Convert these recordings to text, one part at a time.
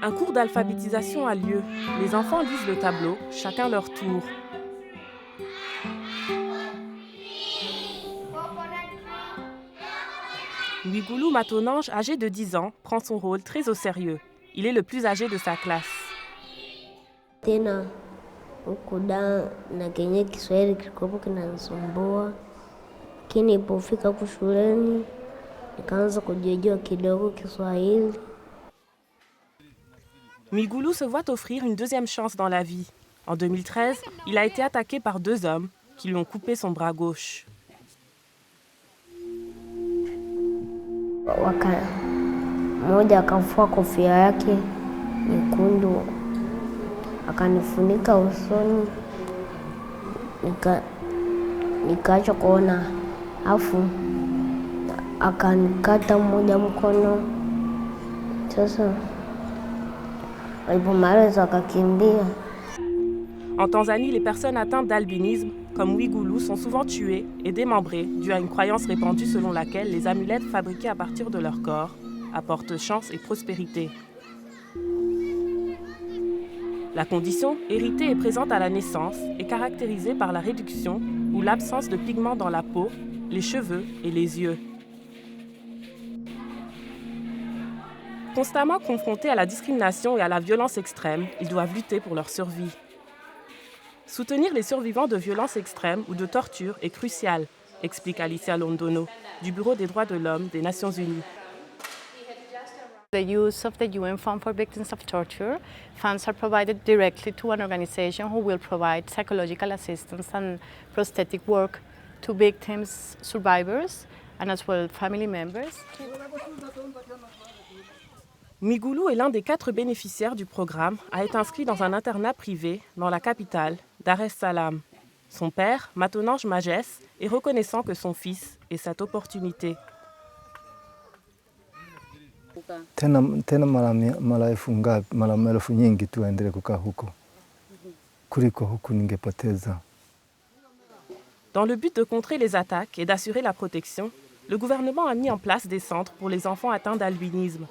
Un cours d'alphabétisation a lieu. Les enfants lisent le tableau, chacun leur tour. Mwigulu Matonange, âgé de 10 ans, prend son rôle très au sérieux. Il est le plus âgé de sa classe. Tena huku da na kenye Kiswahili kilikuwa kinanisumbua, lakini nilipofika huku shuleni nikaanza kujua kidogo Kiswahili. Mwigulu se voit offrir une deuxième chance dans la vie. En 2013, il a été attaqué par 2 hommes qui lui ont coupé son bras gauche. Mmoja akavua kofia yake nyekundu akanifunika usoni, nikaacha kuona, afu akanikata mmoja mkono. Sasa alipomaliza akakimbia. En Tanzanie, les personnes atteintes d'albinisme, comme Mwigulu, sont souvent tuées et démembrées dû à une croyance répandue selon laquelle les amulettes fabriquées à partir de leur corps apportent chance et prospérité. La condition, héritée et présente à la naissance, est caractérisée par la réduction ou l'absence de pigments dans la peau, les cheveux et les yeux. Constamment confrontés à la discrimination et à la violence extrême, ils doivent lutter pour leur survie. Soutenir les survivants de violences extrêmes ou de torture est crucial, explique Alicia Londono, du Bureau des droits de l'homme des Nations Unies. The use of the UN Fund for Victims of Torture funds are provided directly to an organization who will provide psychological assistance and prosthetic work to victims, survivors, and as well family members. Mwigulu est l'un des 4 bénéficiaires du programme à être inscrit dans un internat privé dans la capitale, Dar es Salaam. Son père, Matonange Magès, est reconnaissant que son fils ait cette opportunité. Tena mara maelfu nyingi tu aendelee kukaa huko kuliko huku ningepoteza. Dans le but de contrer les attaques et d'assurer la protection, le gouvernement a mis en place des centres pour les enfants atteints d'albinisme.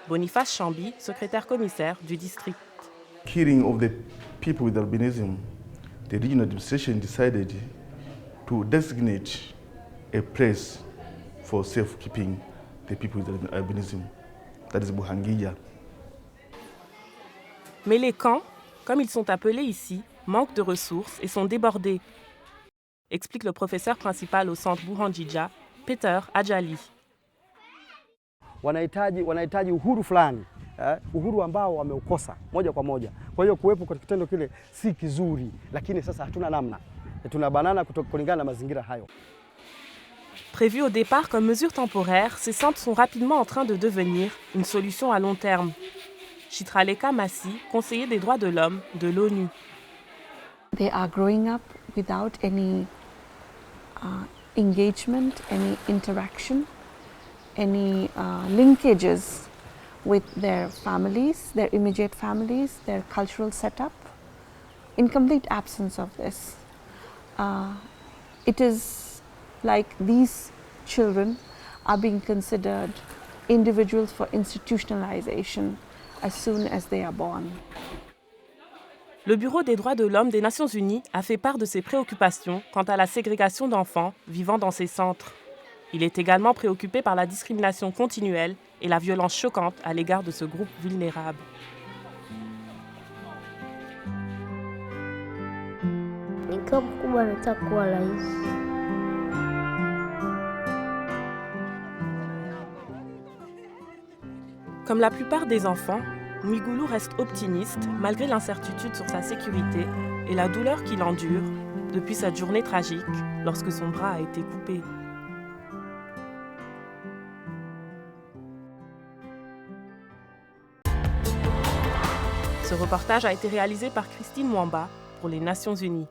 Boniface Chambi, secrétaire commissaire du district. Killing of the people with albinism, the regional administration decided to designate a place for safekeeping the people with albinism. That is Buhangija. Mais les camps, comme ils sont appelés ici, manquent de ressources et sont débordés, explique le professeur principal au centre Buhangija, Peter Ajali. Wanahitaji uhuru fulani, uhuru ambao wameukosa moja kwa moja. Kwa hiyo kuwepo kwa kitendo kile si kizuri, lakini sasa hatuna namna. Tunabanana kulingana na mazingira hayo. Prévus au départ comme mesure temporaire, ces centres sont rapidement en train de devenir une solution à long terme. Chitraleka Massi, conseiller des droits de l'homme de l'ONU. They are growing up without any engagement, any interaction, any linkages with their families, their immediate families, their cultural setup. In complete absence of this. It is like these children are being considered individuals for institutionalization as soon as they are born. Le Bureau des droits de l'homme des Nations Unies a fait part de ses préoccupations quant à la ségrégation d'enfants vivant dans ces centres. Il est également préoccupé par la discrimination continuelle et la violence choquante à l'égard de ce groupe vulnérable. Nikiwa mkubwa nataka kuwa rais. Comme la plupart des enfants, Mwigulu reste optimiste malgré l'incertitude sur sa sécurité et la douleur qu'il endure depuis cette journée tragique lorsque son bras a été coupé. Ce reportage a été réalisé par Christine Mwamba pour les Nations Unies.